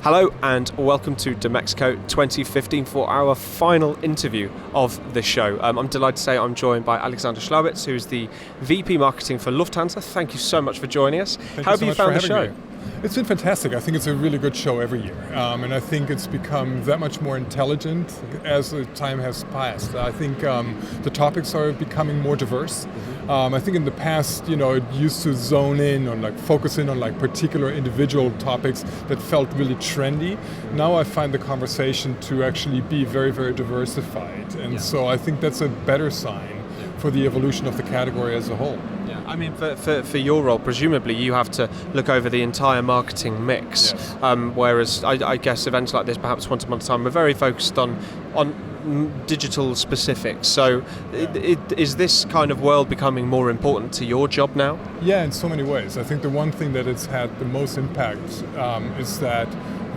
Hello and welcome to DMEXCO 2015 for our final interview of the show. I'm delighted to say I'm joined by Alexander Schlaubitz, who's the VP Marketing for Lufthansa. Thank you so much for joining us. How have you found the show? It's been fantastic. I think it's a really good show every year. And I think it's become that much more intelligent as the time has passed. I think the topics are becoming more diverse. I think in the past, it used to zone in on focus in on particular individual topics that felt really trendy. Now I find the conversation to actually be very, very diversified. And so I think that's a better sign for the evolution of the category as a whole. Yeah, I mean, for your role, presumably you have to look over the entire marketing mix, Yes. Whereas I guess events like this, perhaps once upon a time, are very focused on digital specifics. So is this kind of world becoming more important to your job now? Yeah, in so many ways. I think the one thing that it's had the most impact is that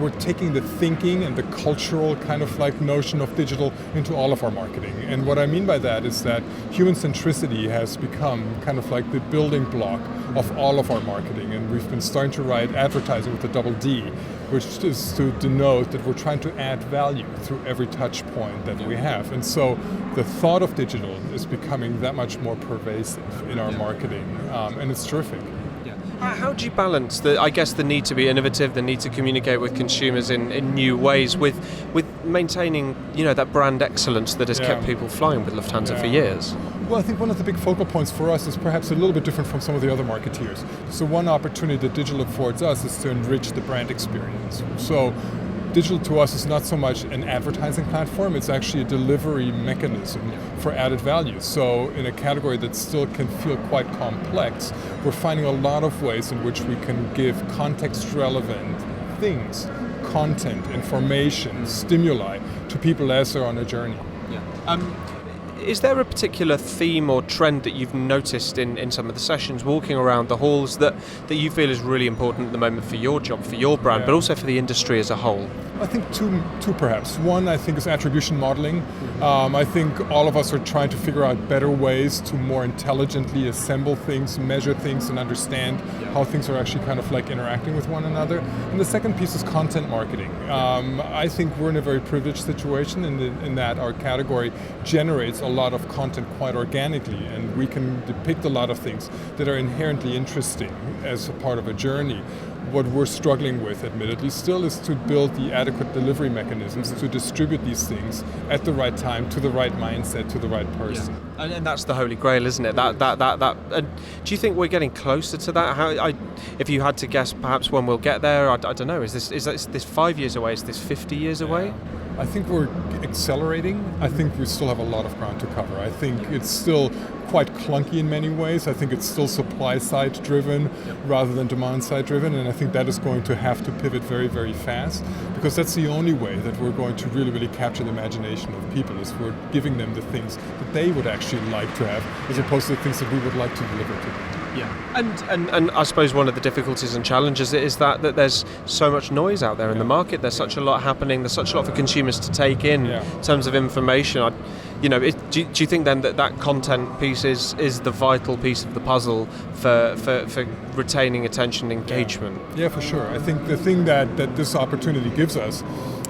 we're taking the thinking and the cultural kind of notion of digital into all of our marketing. And what I mean by that is that human-centricity has become kind of the building block of all of our marketing. And we've been starting to write advertising with a double D, which is to denote that we're trying to add value through every touch point that we have. And so the thought of digital is becoming that much more pervasive in our marketing, and it's terrific. How do you balance the need to be innovative, the need to communicate with consumers in new ways, with maintaining that brand excellence that has kept people flying with Lufthansa for years? Well, I think one of the big focal points for us is perhaps a little bit different from some of the other marketeers. So one opportunity that digital affords us is to enrich the brand experience. So digital to us is not so much an advertising platform, it's actually a delivery mechanism for added value. So in a category that still can feel quite complex, we're finding a lot of ways in which we can give context-relevant things, content, information, stimuli to people as they're on a journey. Is there a particular theme or trend that you've noticed in some of the sessions, walking around the halls, that you feel is really important at the moment for your job, for your brand, but also for the industry as a whole? I think two perhaps. One, I think, is attribution modeling. I think all of us are trying to figure out better ways to more intelligently assemble things, measure things, and understand how things are actually kind of interacting with one another. And the second piece is content marketing. I think we're in a very privileged situation in that our category generates a lot of content quite organically, and we can depict a lot of things that are inherently interesting as a part of a journey. What we're struggling with, admittedly, still is to build the adequate delivery mechanisms to distribute these things at the right time, to the right mindset, to the right person. Yeah. And that's the Holy Grail, isn't it? That. Do you think we're getting closer to that? If you had to guess, perhaps when we'll get there, I don't know. Is this 5 years away? Is this 50 years away? I think we're accelerating. I think we still have a lot of ground to cover. I think it's still quite clunky in many ways. I think it's still supply side driven rather than demand side driven, and I think that is going to have to pivot very, very fast, because that's the only way that we're going to really, really capture the imagination of people, is we're giving them the things that they would actually like to have, as opposed to the things that we would like to deliver to them. Yeah, and I suppose one of the difficulties and challenges is that there's so much noise out there in the market. There's such a lot happening. There's such a lot for consumers to take in terms of information. Do you think then that content piece is the vital piece of the puzzle for retaining attention and engagement? Yeah, for sure. I think the thing that this opportunity gives us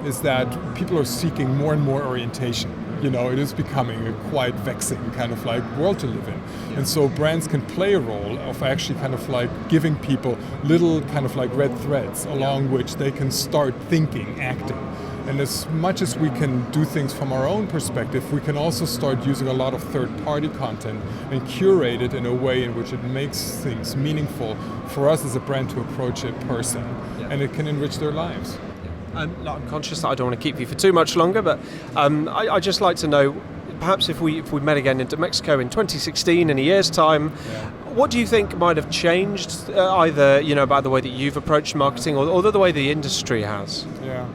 is that people are seeking more and more orientation. It is becoming a quite vexing kind of world to live in. And so brands can play a role of actually kind of giving people little kind of red threads along which they can start thinking, acting. And as much as we can do things from our own perspective, we can also start using a lot of third-party content and curate it in a way in which it makes things meaningful for us as a brand to approach a person, and it can enrich their lives. I'm conscious that I don't want to keep you for too much longer, but I'd just like to know, perhaps if we met again in Mexico in 2016 in a year's time, what do you think might have changed, either about the way that you've approached marketing or the way the industry has? Yeah.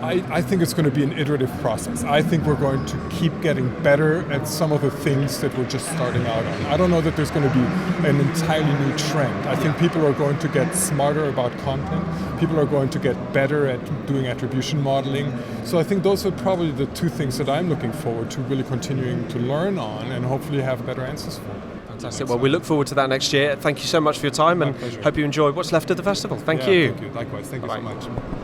I think it's going to be an iterative process. I think we're going to keep getting better at some of the things that we're just starting out on. I don't know that there's going to be an entirely new trend. I think people are going to get smarter about content. People are going to get better at doing attribution modeling. So I think those are probably the two things that I'm looking forward to really continuing to learn on and hopefully have better answers for. Fantastic. Well, we look forward to that next year. Thank you so much for your time, and hope you enjoy what's left of the festival. Thank you. Thank you. Likewise. Thank you so much.